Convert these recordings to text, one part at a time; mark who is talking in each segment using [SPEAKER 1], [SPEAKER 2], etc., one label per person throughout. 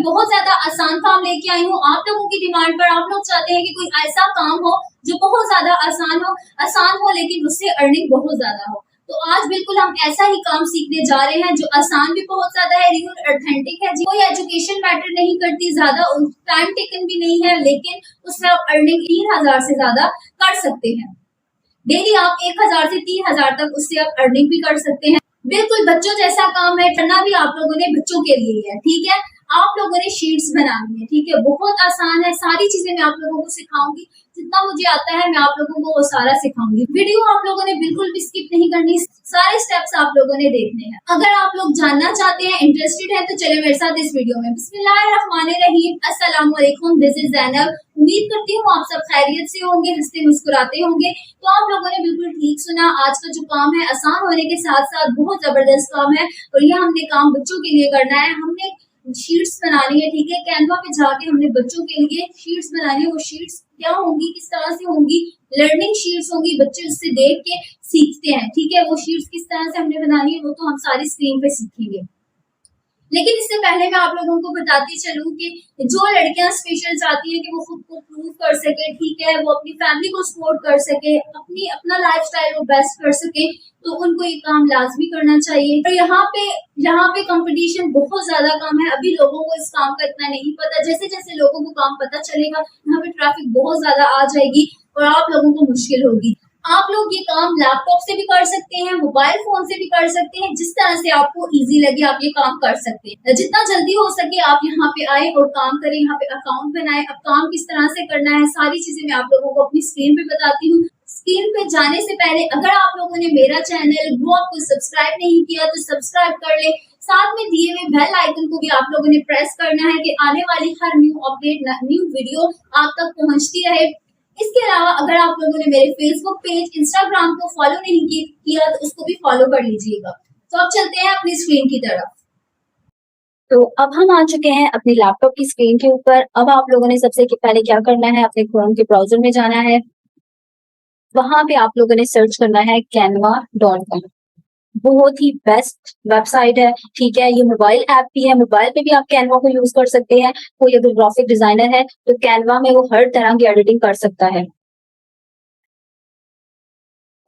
[SPEAKER 1] बहुत ज्यादा आसान काम लेके आई हूँ आप लोगों की डिमांड पर। आप लोग चाहते हैं कि कोई ऐसा काम हो जो बहुत ज्यादा आसान हो लेकिन उससे अर्निंग बहुत ज्यादा हो। तो आज बिल्कुल हम ऐसा ही काम सीखने जा रहे हैं जो आसान भी बहुत ज्यादा है, रियल ऑथेंटिक है, कोई एजुकेशन मैटर नहीं करती, ज्यादा टाइम टेकन भी नहीं है, लेकिन उसमें आप अर्निंग 3,000 से ज्यादा कर सकते हैं। डेली आप 1,000 से 3,000 तक उससे आप अर्निंग भी कर सकते हैं। बिल्कुल बच्चों जैसा काम है, करना भी आप लोगों ने बच्चों के लिए है, ठीक है। आप लोगों ने शीट्स बनानी है, ठीक है, बहुत आसान है, सारी चीजें मैं आप लोगों को सिखाऊंगी, जितना मुझे आता है मैं आप लोगों को वो सारा सिखाऊंगी। वीडियो आप लोगों ने बिल्कुल भी स्किप नहीं करनी, सारे स्टेप्स आप लोगों ने देखने हैं। अगर आप लोग जानना चाहते हैं, इंटरेस्टेड है, तो चले मेरे साथ इस वीडियो में। बिस्मिल्लाहिर्रहमानिर्रहीम, अस्सलाम वालेकुम, दिस इज ज़ैनब। उम्मीद करती हूँ आप सब खैरियत से होंगे, हंसते मुस्कुराते होंगे। तो आप लोगों ने बिल्कुल ठीक सुना, आज का जो काम है आसान होने के साथ साथ बहुत जबरदस्त काम है, और यह हमने काम बच्चों के लिए करना है। हमने शीट्स बनानी है, ठीक है, कैनवा पे जाके हमने बच्चों के लिए शीट्स बनानी है। वो शीट्स क्या होंगी, किस तरह से होंगी, लर्निंग शीट्स होंगी, बच्चे उससे देख के सीखते हैं, ठीक है। वो शीट्स किस तरह से हमने बनानी है वो तो हम सारी स्क्रीन पे सीखेंगे। लेकिन इससे पहले मैं आप लोगों को बताती चलूं कि जो लड़कियां स्पेशल चाहती हैं कि वो खुद को प्रूव कर सके, ठीक है, वो अपनी फैमिली को सपोर्ट कर सके, अपना लाइफस्टाइल वो बेस्ट कर सके, तो उनको ये काम लाजमी करना चाहिए। और यहाँ पे कंपटीशन बहुत ज्यादा कम है, अभी लोगों को इस काम का इतना नहीं पता। जैसे जैसे लोगों को काम पता चलेगा, यहाँ पे ट्रैफिक बहुत ज्यादा आ जाएगी और आप लोगों को मुश्किल होगी। आप लोग ये काम लैपटॉप से भी कर सकते हैं, मोबाइल फोन से भी कर सकते हैं, जिस तरह से आपको इजी लगे आप ये काम कर सकते हैं। जितना जल्दी हो सके आप यहाँ पे आए और काम करें, यहाँ पे अकाउंट बनाए। अब काम किस तरह से करना है सारी चीजें मैं आप लोगों को अपनी स्क्रीन पे बताती हूँ। स्क्रीन पे जाने से पहले अगर आप लोगों ने मेरा चैनल ग्रो अप को सब्सक्राइब नहीं किया तो सब्सक्राइब कर ले, साथ में दिए हुए बेल आइकन को भी आप लोगों ने प्रेस करना है कि आने वाली हर न्यू अपडेट, न्यू वीडियो आप तक पहुंचती रहे। इसके अलावा अगर आप लोगों ने मेरे फेसबुक पेज, इंस्टाग्राम को फॉलो नहीं किया तो उसको भी फॉलो कर लीजिएगा। तो अब चलते हैं अपनी स्क्रीन की तरफ।
[SPEAKER 2] तो अब हम आ चुके हैं अपनी लैपटॉप की स्क्रीन के ऊपर। अब आप लोगों ने सबसे पहले क्या करना है, अपने क्रोम के ब्राउजर में जाना है, वहां पे आप लोगों ने सर्च करना है canva.com। बहुत ही बेस्ट वेबसाइट है, ठीक है। ये मोबाइल ऐप भी है, मोबाइल पे भी आप कैनवा को यूज कर सकते हैं। कोई अगर ग्राफिक डिजाइनर है तो कैनवा में वो हर तरह की एडिटिंग कर सकता है,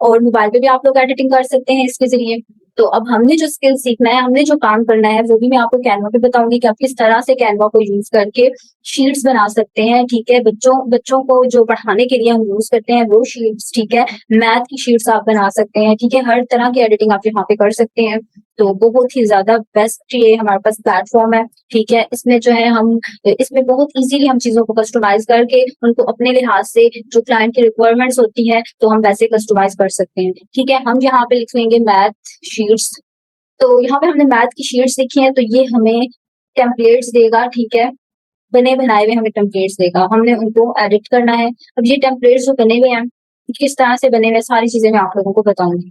[SPEAKER 2] और मोबाइल पे भी आप लोग एडिटिंग कर सकते हैं इसके जरिए। तो अब हमने जो स्किल सीखना है, हमने जो काम करना है, वो भी मैं आपको कैनवा पे बताऊंगी कि आप किस तरह से कैनवा को यूज करके शीट्स बना सकते हैं, ठीक है। बच्चों को जो पढ़ाने के लिए हम यूज करते हैं वो शीट्स, ठीक है। मैथ की शीट्स आप बना सकते हैं, ठीक है। हर तरह की एडिटिंग आप यहाँ पे कर सकते हैं। तो बहुत ही ज्यादा बेस्ट ये हमारे पास प्लेटफॉर्म है, ठीक है। इसमें जो है हम इसमें बहुत इजीली हम चीजों को कस्टमाइज करके उनको अपने लिहाज से जो क्लाइंट की रिक्वायरमेंट्स होती है तो हम वैसे कस्टमाइज कर सकते हैं, ठीक है। हम यहाँ पे लिखेंगे मैथ शीट्स। तो यहाँ पे हमने मैथ की शीट्स लिखी है, तो ये हमें टेम्पलेट्स देगा, ठीक है। बने बनाए हुए हमें टेम्पलेट्स देगा, हमने उनको एडिट करना है। अब ये टेम्पलेट्स जो बने हुए हैं, किस तरह से बने हुए, सारी चीजें मैं आप लोगों को बताऊंगी।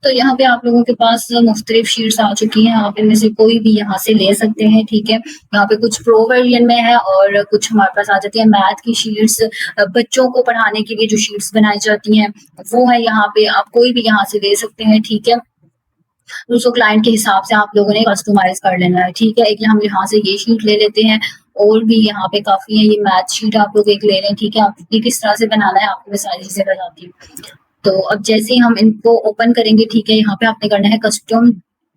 [SPEAKER 2] तो यहाँ पे आप लोगों के पास मुख्तलिफ शीट्स आ चुकी हैं, आप इनमें से कोई भी यहाँ से ले सकते हैं, ठीक है। यहाँ पे कुछ प्रो वर्जन में है और कुछ हमारे पास आ जाती है मैथ की शीट्स। बच्चों को पढ़ाने के लिए जो शीट्स बनाई जाती हैं वो है यहाँ पे, आप कोई भी यहाँ से ले सकते हैं, ठीक है। उसको क्लाइंट के हिसाब से आप लोगों ने कस्टमाइज कर लेना है, ठीक है। एक हम यहाँ से ये शीट ले लेते हैं, और भी यहाँ पे काफी है। ये मैथ शीट आप लोग एक ले लें, ठीक है। आप ये किस तरह से बनाना है आपको मैं सारी चीजें बताती हूँ। तो अब जैसे ही हम इनको ओपन करेंगे, ठीक है, यहाँ पे आपने करना है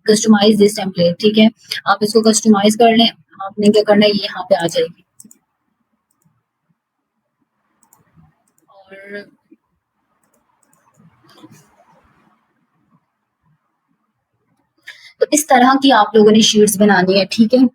[SPEAKER 2] कस्टमाइज दिस टेम्पलेट, ठीक है। आप इसको कस्टमाइज कर लें, आपने क्या करना है, ये यहाँ पे आ जाएगी। और तो इस तरह की आप लोगों ने शीट्स बनानी है, ठीक है।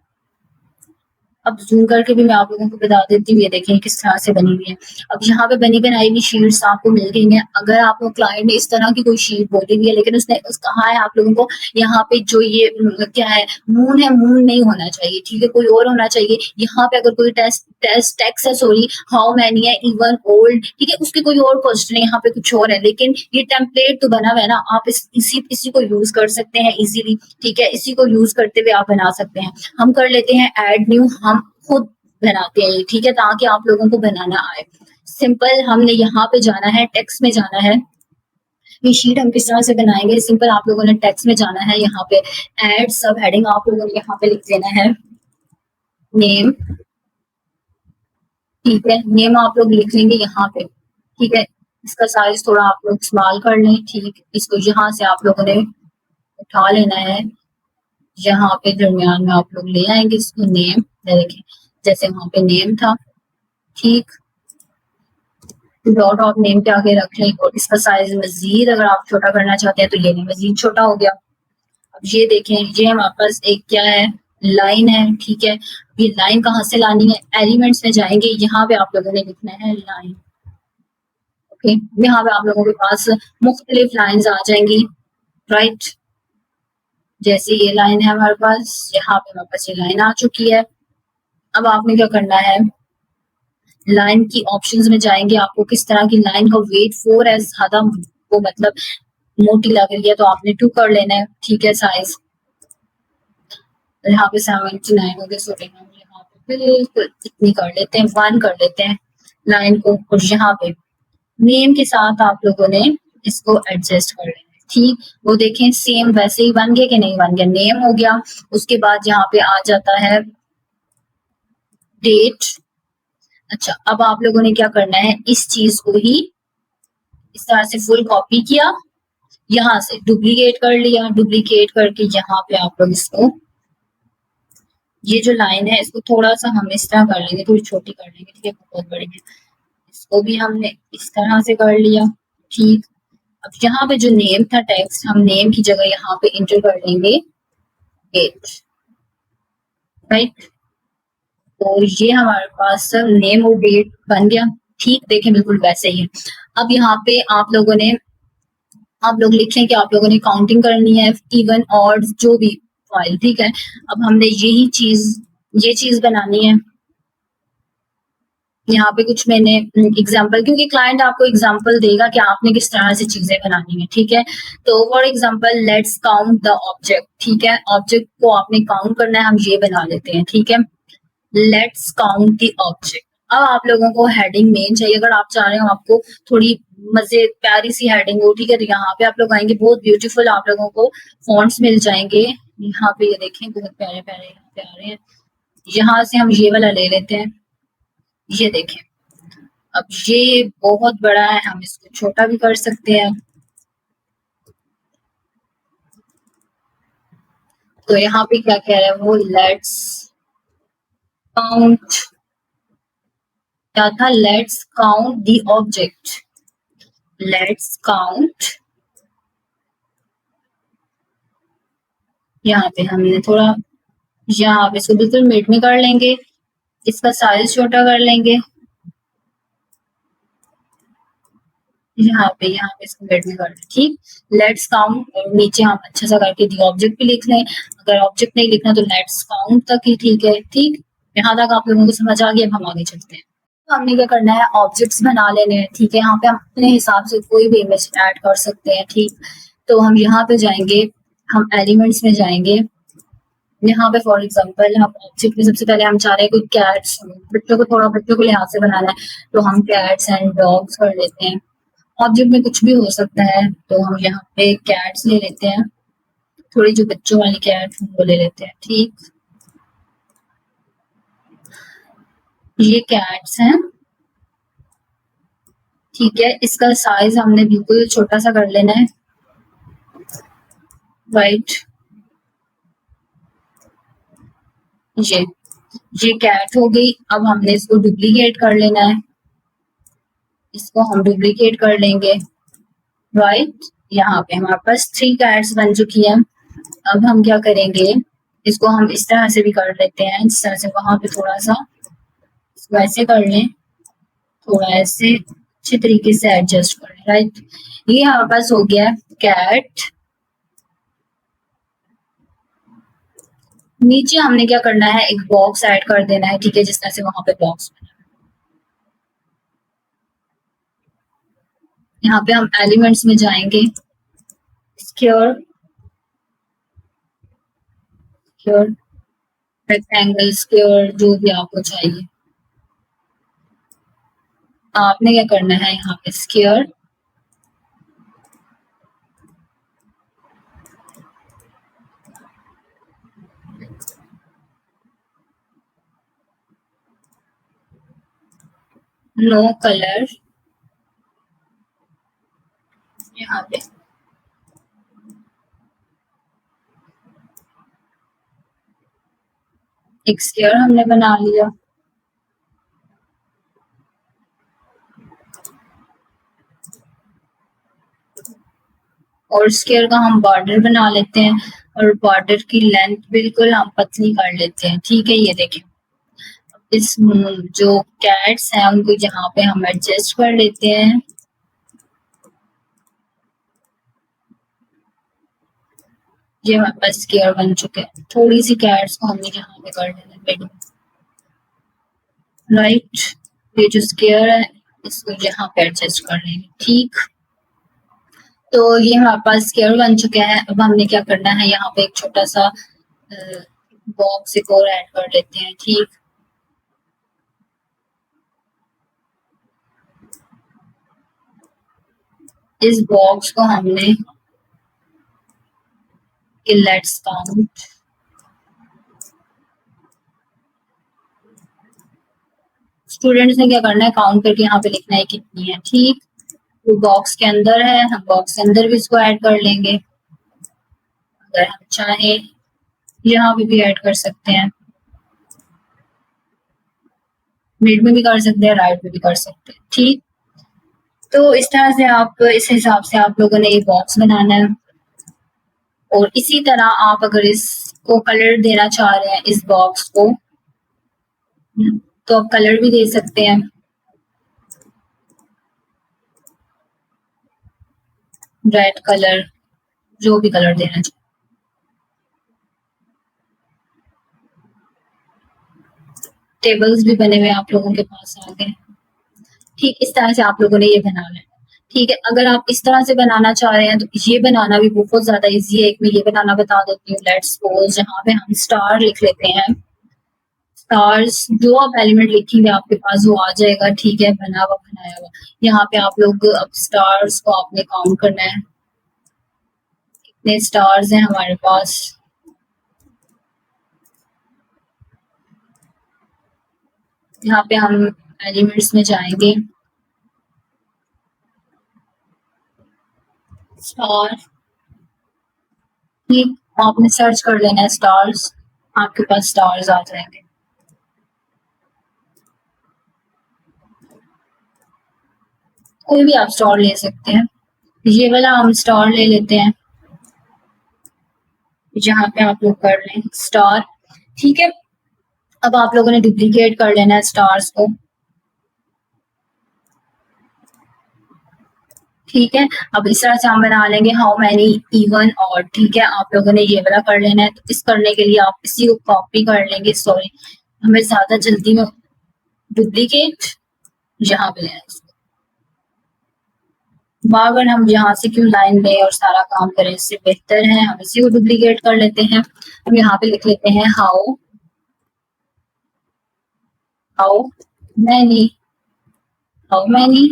[SPEAKER 2] अब जूम करके भी मैं आप लोगों को बता देती हूँ, ये देखें किस तरह से बनी हुई है। अब यहाँ पे बनी बनाई हुई शीट्स आपको मिल गई हैं। अगर आपको क्लाइंट ने इस तरह की कोई शीट बोली हुई है, लेकिन उसने कहा है आप लोगों को यहाँ पे जो ये क्या है, मून है, मून नहीं होना चाहिए, ठीक है, कोई और होना चाहिए। यहाँ पे अगर कोई टेक्स्ट है, सॉरी, हाउ मैनी है, इवन, ओल्ड, ठीक है, उसके कोई और क्वेश्चन है, यहाँ पे कुछ और है, लेकिन ये टेम्पलेट तो बना हुआ है ना, आप इसी को यूज कर सकते हैं इजीली, ठीक है। इसी को यूज करते हुए आप बना सकते हैं। हम कर लेते हैं ऐड न्यू, हम खुद बनाते हैं, ठीक है, ताकि आप लोगों को बनाना आए। सिंपल हमने यहाँ पे जाना है, टेक्स्ट में जाना है, ये शीट हम किस तरह से बनाएंगे, सिंपल आप लोगों ने टेक्स्ट में जाना है, यहाँ पे ऐड सब हेडिंग आप लोगों ने यहाँ पे लिख देना है नेम, ठीक है, नेम आप लोग लिख लेंगे यहाँ पे, ठीक है। इसका साइज थोड़ा आप लोग स्मॉल कर लें, ठीक। इसको यहाँ से आप लोगों ने उठा लेना है, यहाँ पे दरमियान में आप लोग ले आएंगे इसको नेम, देखें जैसे वहां पे नेम था, ठीक। डॉट ऑफ नेम के आगे रख लें और इसका साइज मजीद अगर आप छोटा करना चाहते हैं तो ये मजीद छोटा हो गया। अब ये देखें, ये हमारे पास एक क्या है, लाइन है, ठीक है। ये लाइन कहाँ से लानी है, एलिमेंट्स में जाएंगे, यहाँ पे आप लोगों ने लिखना है लाइन, ओके। यहाँ पे आप लोगों के पास मुख्तलिफ लाइंस आ जाएंगी, राइट। जैसे ये लाइन है हमारे पास, यहाँ पे हमारे पास ये लाइन आ चुकी है। अब आपने क्या करना है, लाइन की ऑप्शंस में जाएंगे, आपको किस तरह की लाइन का वेट 4 है, ज्यादा वो मतलब मोटी लग रही है तो आपने 2 कर लेना है, ठीक है। साइज यहाँ पे 79 हो गया, सो यहाँ पे बिल्कुल इतनी कर लेते हैं, 1 कर लेते हैं लाइन को, और यहाँ पे नेम के साथ आप लोगों ने इसको एडजस्ट कर लेना है, ठीक। वो देखें सेम वैसे ही बन गया कि नहीं बन गया, नेम हो गया। उसके बाद यहाँ पे आ जाता है डेट। अच्छा, अब आप लोगों ने क्या करना है, इस चीज को ही इस तरह से फुल कॉपी किया, यहाँ से डुप्लीकेट कर लिया, डुप्लीकेट करके यहाँ पे आप लोग इसको, ये जो लाइन है इसको थोड़ा सा हम इस तरह कर लेंगे, थोड़ी छोटी कर लेंगे, ठीक है, बहुत बड़ी है। इसको भी हमने इस तरह से कर लिया, ठीक। अब यहाँ पे जो नेम था टेक्स्ट, हम नेम की जगह यहाँ पे इंटर कर लेंगे डेट, राइट। तो ये हमारे पास नेम और डेट बन गया, ठीक। देखें बिल्कुल वैसे ही है। अब यहाँ पे आप लोगों ने, आप लोग लिखें कि आप लोगों ने काउंटिंग करनी है, इवन और जो भी फाइल, ठीक है। अब हमने यही चीज, ये चीज बनानी है। यहाँ पे कुछ मैंने एग्जांपल, क्योंकि क्लाइंट आपको एग्जांपल देगा कि आपने किस तरह से चीजें बनानी है, ठीक है। तो for example let's count the object, ठीक है, ऑब्जेक्ट को आपने काउंट करना है, हम ये बना लेते हैं, ठीक है। Let's count the object. अब आप लोगों को हेडिंग मेन चाहिए, अगर आप चाह रहे हो आपको थोड़ी मजे प्यारी सी हेडिंग हो, ठीक है, तो यहाँ पे आप लोग आएंगे, बहुत ब्यूटीफुल आप लोगों को फॉन्ट्स मिल जाएंगे। यहाँ पे ये देखें बहुत प्यारे प्यारे यहाँ पे आ रहे हैं। यहाँ से हम ये वाला ले लेते हैं, ये देखें। अब ये बहुत बड़ा है, हम इसको छोटा भी कर सकते हैं। तो यहाँ पे क्या कह रहा है वो, लेट्स काउंट, क्या था, let's count the object, let's count. यहाँ पे हमने थोड़ा, यहाँ पे इसको बिल्कुल मिड में कर लेंगे, इसका साइज छोटा कर लेंगे, यहाँ पे इसको मिड में कर लें, ठीक। लेट्स काउंट, और नीचे हम अच्छा सा करके दी ऑब्जेक्ट भी लिख लें, अगर ऑब्जेक्ट नहीं लिखना तो लेट्स काउंट तक ही ठीक है, ठीक। यहाँ तक आप लोगों को समझ आ गया, अब हम आगे चलते हैं। तो हमने क्या करना है, ऑब्जेक्ट्स बना लेने हैं, ठीक है। यहाँ पे हम अपने हिसाब से कोई भी इमेज ऐड कर सकते हैं, ठीक। तो हम यहाँ पे जाएंगे, हम एलिमेंट्स में जाएंगे, यहाँ पे फॉर एग्जांपल हम ऑब्जेक्ट में सबसे पहले हम चाह रहे हैं कोई कैट्स, बच्चों को थोड़ा बच्चों को लिहाज से बनाना है, तो हम कैट्स एंड डॉग्स कर लेते हैं। ऑब्जेक्ट में कुछ भी हो सकता है, तो हम यहाँ पे कैट्स ले लेते हैं, थोड़ी जो बच्चों वाली कैट वो ले लेते हैं, ठीक। ये कैट्स हैं, ठीक है। इसका साइज हमने बिल्कुल छोटा सा कर लेना है, राइट। ये कैट हो गई। अब हमने इसको डुप्लीकेट कर लेना है, इसको हम डुप्लीकेट कर लेंगे, राइट। यहाँ पे हमारे पास 3 कैट्स बन चुकी हैं। अब हम क्या करेंगे, इसको हम इस तरह से भी कर लेते हैं, इस तरह से वहां पे थोड़ा सा इसको ऐसे कर लें, थोड़ा ऐसे अच्छे तरीके से एडजस्ट कर लें, राइट। ये हमारे पास हो गया कैट। नीचे हमने क्या करना है, एक बॉक्स ऐड कर देना है, ठीक है, जिस तरह से वहां पे बॉक्स, यहाँ पे हम एलिमेंट्स में जाएंगे, स्क्वायर, स्क्वायर, रेक्टेंगल, स्क्वायर, जो भी आपको चाहिए। आपने क्या करना है, यहाँ पे स्क्वायर, नो कलर, यहाँ पे एक स्क्वायर हमने बना लिया। और स्क्वायर का हम बॉर्डर बना लेते हैं और बॉर्डर की लेंथ बिल्कुल हम पतली कर लेते हैं। ठीक है, ये देखें इस जो कैट्स हैं उनको यहाँ पे हम एडजस्ट कर लेते हैं। ये हमारे पास स्क्वायर बन चुके हैं। थोड़ी सी कैट्स को हमने यहाँ पे कर देना है मिड में, राइट। ये जो स्क्वायर है इसको यहाँ पे एडजस्ट कर लेंगे। ठीक, तो ये हमारे पास स्क्वायर बन चुका है। अब हमने क्या करना है, यहाँ पे एक छोटा सा बॉक्स एक और ऐड कर लेते हैं। ठीक, इस बॉक्स को हमने लेट्स काउंट, स्टूडेंट्स ने क्या करना है, काउंट करके यहाँ पे लिखना है कितनी है। ठीक, वो बॉक्स के अंदर है, हम बॉक्स के अंदर भी इसको ऐड कर लेंगे। अगर हम चाहे यहाँ पे भी ऐड कर सकते हैं, मिड में भी कर सकते हैं, राइट में भी कर सकते हैं। ठीक, तो इस तरह से आप इस हिसाब से आप लोगों ने ये बॉक्स बनाना है। और इसी तरह आप अगर इसको कलर देना चाह रहे हैं इस बॉक्स को, तो आप कलर भी दे सकते हैं। रेड कलर, जो भी कलर देना चाहिए। टेबल्स भी बने हुए आप लोगों के पास आ गए। ठीक, इस तरह से आप लोगों ने ये बनाना है। ठीक है, अगर आप इस तरह से बनाना चाह रहे हैं तो ये बनाना भी बहुत ज्यादा इजी है। एक मैं ये बनाना बता देती हूँ। लेट्स सपोज जहाँ पे हम स्टार लिख लेते हैं, स्टार्स जो आप एलिमेंट लिखेंगे आपके पास वो आ जाएगा। ठीक है, बना हुआ बनाया हुआ। यहाँ पे आप लोग अब स्टार्स को आपने काउंट करना है, कितने स्टार्स हैं हमारे पास। यहाँ पे हम एलिमेंट्स में जाएंगे, स्टार। ठीक, आपने सर्च कर लेना है स्टार्स, आपके पास स्टार्स आ जाएंगे। कोई भी आप स्टार ले सकते हैं। ये वाला हम स्टार ले लेते हैं, जहाँ पे आप लोग कर लें स्टार। ठीक है, अब आप लोगों ने डुप्लीकेट कर लेना है स्टार्स को। ठीक है, अब इस तरह से हम बना लेंगे हाउ मैनी इवन और। ठीक है, आप लोगों ने ये वाला कर लेना है। तो इस करने के लिए आप इसी को कॉपी कर लेंगे। सॉरी, हमें ज्यादा जल्दी में डुप्लीकेट यहाँ पे लेना है। बार हम यहाँ से क्यों लाइन में और सारा काम करें, इससे बेहतर है हम इसी को डुप्लीकेट कर लेते हैं। हम यहाँ पे लिख लेते हैं हाउ मैनी, हाउ मैनी,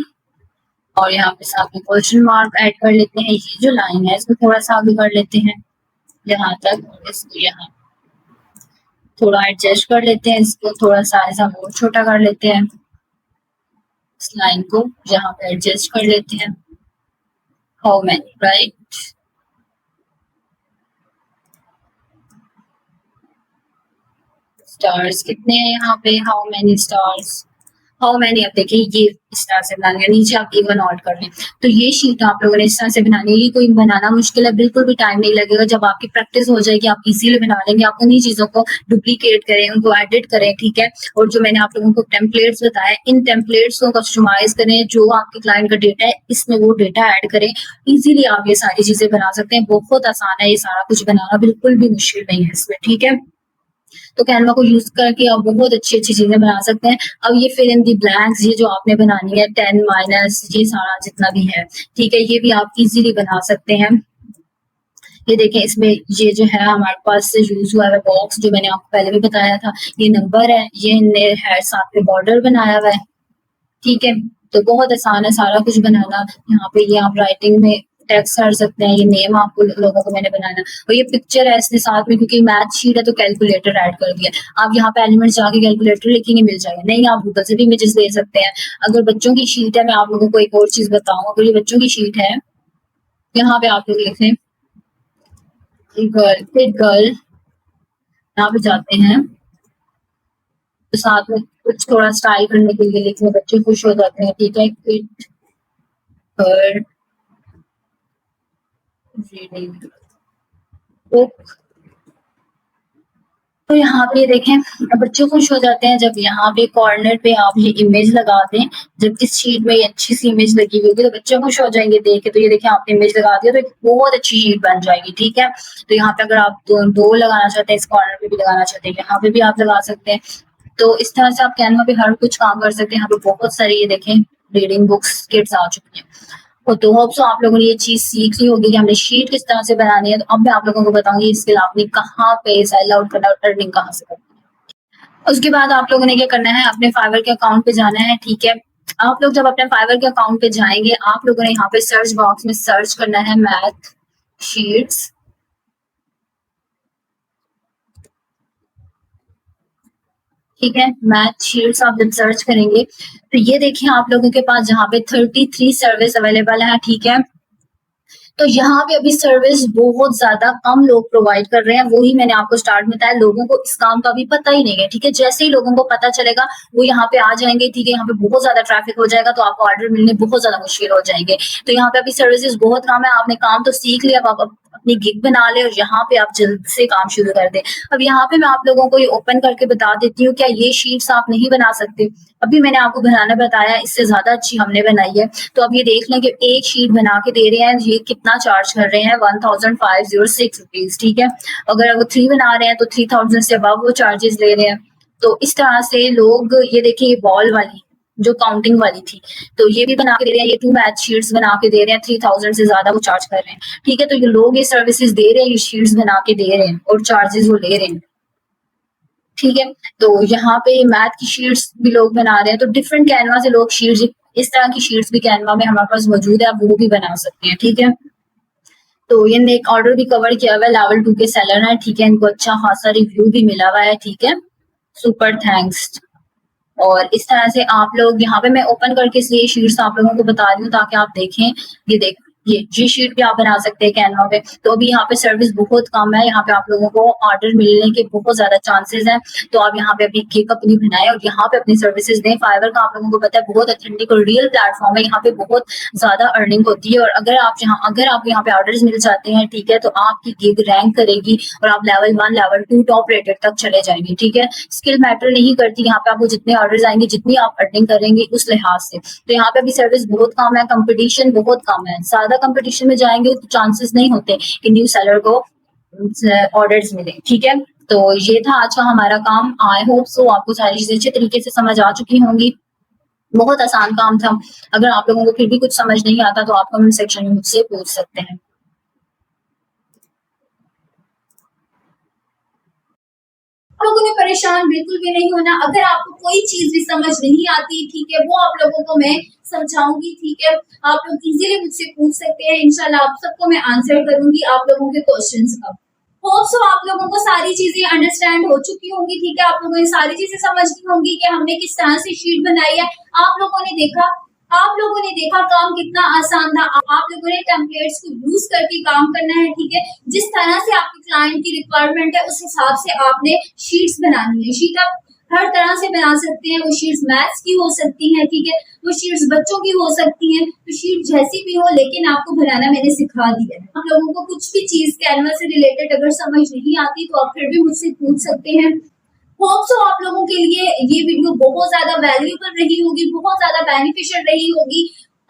[SPEAKER 2] और यहाँ पे साथ में क्वेश्चन मार्क ऐड कर लेते हैं। ये जो लाइन है इसको थोड़ा सा आगे कर लेते हैं यहाँ तक, इसको यहाँ थोड़ा एडजस्ट कर लेते हैं। इसको थोड़ा साइज हम और छोटा कर लेते हैं। इस लाइन को यहाँ पे एडजस्ट कर लेते हैं। How many, right. स्टार्स कितने हैं यहाँ पे, how many stars, how many. अब देखिए ये इस तरह से बनानी है, नीचे आप इवन ऑड कर लें। तो ये शीट आप लोगों ने इस तरह से बनानी है। ये कोई बनाना मुश्किल है, बिल्कुल भी टाइम नहीं लगेगा। जब आपकी प्रैक्टिस हो जाएगी आप इजीली बना लेंगे। आप उन्हीं चीजों को डुप्लीकेट करें, उनको एडिट करें। ठीक है, और जो मैंने आप लोगों को टेम्पलेट्स बताया, इन टेम्पलेट्स को कस्टमाइज करें। जो आपके क्लाइंट का डेटा है इसमें वो डेटा ऐड करें। इजीली आप ये सारी चीजें बना सकते हैं। बहुत आसान है ये सारा कुछ बनाना, बिल्कुल भी मुश्किल नहीं है इसमें। ठीक है, तो कैनवा को यूज करके आप बहुत अच्छी अच्छी चीजें बना सकते हैं। अब ये फिल इन दी ब्लैंक्स, ये जो आपने बनानी है 10 माइनस ये सारा जितना भी है, ठीक है, ये भी आप इजीली बना सकते हैं। ये देखें, इसमें ये जो है हमारे पास यूज हुआ है बॉक्स, जो मैंने आपको पहले भी बताया था। ये नंबर है, ये है, साथ में बॉर्डर बनाया हुआ है। ठीक है, तो बहुत आसान है सारा कुछ बनाना। यहाँ पे ये आप राइटिंग में टेक्स्ट कर सकते हैं, ये नेम आपको लोगों को मैंने बनाना, और ये पिक्चर है इसके साथ में, क्योंकि मैथ शीट है तो कैलकुलेटर ऐड कर दिया। आप यहाँ पे एलिमेंट्स जाके कैलकुलेटर लिखेंगे मिल जाएगा, नहीं आप गूगल से भी इमेजेस दे सकते हैं। अगर बच्चों की शीट है, मैं आप लोगों को एक और चीज बताऊं, अगर ये बच्चों की शीट है, यहाँ पे आप लोग लिखें गर्ल, फिट गर्ल, यहाँ पे जाते हैं तो साथ में कुछ थोड़ा स्टाइल करने के लिए लिखने, बच्चे खुश हो जाते हैं, ठीक है। फिट गर्ल रीडिंग बुक, तो यहाँ पे देखें बच्चे खुश हो जाते हैं जब यहाँ पे कॉर्नर पे आप ये इमेज लगा दें। जब इस शीट में ये अच्छी सी इमेज लगी हुई होगी तो बच्चे खुश हो जाएंगे देख के। तो ये देखें आपने इमेज लगा दिया तो एक बहुत अच्छी शीट बन जाएगी, ठीक है। तो यहाँ पे अगर आप दो लगाना चाहते हैं, इस कॉर्नर पे भी लगाना चाहते हैं, यहाँ पे भी आप लगा सकते हैं। तो इस तरह से आप कैनवा पे हर कुछ काम कर सकते हैं। यहाँ पे बहुत सारी ये देखें रीडिंग बुक्स किट्स आ चुकी हैं। तो होप सो आप लोगों ने ये चीज सीख ली होगी कि हमने शीट किस तरह से बनानी है। तो अब मैं आप लोगों को बताऊंगी इसके लिए आपने कहाँ पे सेल आउट करना, अर्निंग कहाँ से करनी है। उसके बाद आप लोगों ने क्या करना है, अपने फाइवर के अकाउंट पे जाना है, ठीक है। आप लोग जब अपने फाइवर के अकाउंट पे जाएंगे, आप लोगों ने यहाँ पे सर्च बॉक्स में सर्च करना है मैथ शीट्स, ठीक है। मैथ शीट्स आप जब सर्च करेंगे तो ये देखिए आप लोगों के पास जहाँ पे 33 सर्विस अवेलेबल है, ठीक है। तो यहाँ पे अभी सर्विस बहुत ज्यादा कम लोग प्रोवाइड कर रहे हैं, वही मैंने आपको स्टार्ट में बताया। लोगों को इस काम का भी पता ही नहीं है, ठीक है। जैसे ही लोगों को पता चलेगा वो यहाँ पे आ जाएंगे, ठीक है। यहाँ पे बहुत ज्यादा ट्रैफिक हो जाएगा तो आपको ऑर्डर मिलने बहुत ज्यादा मुश्किल हो जाएंगे। तो यहाँ पे अभी सर्विसेज बहुत कम है। आपने काम तो सीख लिया, अब आप अपनी गिग बना ले और यहाँ पे आप जल्द से काम शुरू कर दे। अब यहाँ पे मैं आप लोगों को ये ओपन करके बता देती हूँ, क्या ये शीट्स आप नहीं बना सकते? अभी मैंने आपको बनाना बताया, इससे ज्यादा अच्छी हमने बनाई है। तो अब ये देख लें कि एक शीट बना के दे रहे हैं, ये कितना चार्ज कर रहे हैं, 1506 रुपीज, ठीक है। अगर वो 3 बना रहे हैं तो 3000 से अबव वो चार्जेस ले रहे हैं। तो इस तरह से लोग, ये देखिए बॉल वाली जो काउंटिंग वाली थी, तो ये भी बना के दे रहे हैं। ये 2 मैथ शीट्स बना के दे रहे हैं, 3000 से ज्यादा वो चार्ज कर रहे हैं, ठीक है। तो ये लोग ये सर्विसेज दे रहे हैं, ये शीट्स बना के दे रहे हैं और चार्जेस वो ले रहे हैं, ठीक है। तो यहाँ पे मैथ की शीट्स भी लोग बना रहे हैं। तो डिफरेंट कैनवा से लोग शीट्स, इस तरह की शीट्स भी कैनवा में हमारे पास मौजूद है, आप वो भी बना सकते हैं, ठीक है। तो ये एक ऑर्डर भी कवर किया हुआ है, लेवल 2 के सेलर है, ठीक है। इनको अच्छा खासा रिव्यू भी मिला हुआ है, ठीक है। Super thanks. और इस तरह से आप लोग यहाँ पे मैं ओपन करके इसलिए शीट्स आप लोगों को बता रही हूँ ताकि आप देखें। ये ये शीट भी आप बना सकते हैं कैनवा पे। तो अभी यहाँ पे सर्विस बहुत कम है, यहाँ पे आप लोगों को ऑर्डर मिलने के बहुत ज्यादा चांसेस हैं। तो आप यहाँ पे अभी गिग अपनी बनाएं और यहाँ पे अपनी सर्विसेज दें। फाइवर का आप लोगों को पता है बहुत ऑथेंटिक और रियल प्लेटफॉर्म है, यहाँ पे बहुत ज्यादा अर्निंग होती है। और अगर आप यहाँ पे ऑर्डर्स मिल जाते हैं, ठीक है, तो आपकी गिग रैंक करेगी और आप लेवल 1 लेवल 2 टॉप रेटेड तक चले जाएंगे, ठीक है। स्किल मैटर नहीं करती, यहाँ पे आपको जितने ऑर्डर्स आएंगे, जितनी आप अर्निंग करेंगे उस लिहाज से। तो यहाँ पे अभी सर्विस बहुत कम है, कंपटीशन बहुत कम है। ज्यादा कंपटीशन में जाएंगे तो चांसेस नहीं होते कि न्यू सेलर को ऑर्डर्स मिले, ठीक है। तो ये था आज का हमारा काम। आई होप सो आपको सारी चीजें अच्छे तरीके से समझ आ चुकी होंगी। बहुत आसान काम था। अगर आप लोगों को फिर भी कुछ समझ नहीं आता तो आप कमेंट सेक्शन में मुझसे पूछ सकते हैं।
[SPEAKER 1] आप लोगों ने परेशान बिल्कुल भी नहीं होना। अगर आपको कोई चीज भी समझ नहीं आती, ठीक है, वो आप लोगों को मैं समझाऊंगी, ठीक है। आप लोग इजीली मुझसे पूछ सकते हैं, इंशाल्लाह आप सबको मैं आंसर करूंगी आप लोगों के क्वेश्चंस का। होप सो आप लोगों को सारी चीजें अंडरस्टैंड हो चुकी होंगी, ठीक है। आप लोगों ने सारी चीजें समझ ली होंगी कि हमने किस तरह से शीट बनाई है। आप लोगों ने देखा काम कितना आसान था। आप लोगों ने टेम्पलेट्स को यूज करके काम करना है, ठीक है। जिस तरह से आपके क्लाइंट की रिक्वायरमेंट है उस हिसाब से आपने शीट्स बनानी है। शीट आप हर तरह से बना सकते हैं। वो शीट्स मैथ्स की हो सकती हैं, ठीक है, वो शीट्स बच्चों की हो सकती हैं, तो शीट जैसी भी हो, लेकिन आपको बनाना मैंने सिखा दिया है। आप लोगों को कुछ भी चीज कैनवा से रिलेटेड अगर समझ नहीं आती तो आप फिर भी मुझसे पूछ सकते हैं। होप सो आप लोगों के लिए ये वीडियो बहुत ज्यादा वैल्यूएबल रही होगी, बहुत ज्यादा बेनिफिशियल रही होगी।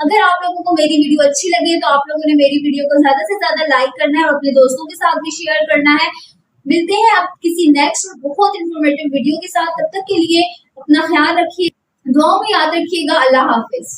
[SPEAKER 1] अगर आप लोगों को मेरी वीडियो अच्छी लगे तो आप लोगों ने मेरी वीडियो को ज्यादा से ज्यादा लाइक करना है और अपने दोस्तों के साथ भी शेयर करना है। मिलते हैं आप किसी नेक्स्ट और बहुत इंफॉर्मेटिव वीडियो के साथ। तब तक के लिए अपना ख्याल रखिए, दुआ में याद रखिएगा। अल्लाह हाफिज।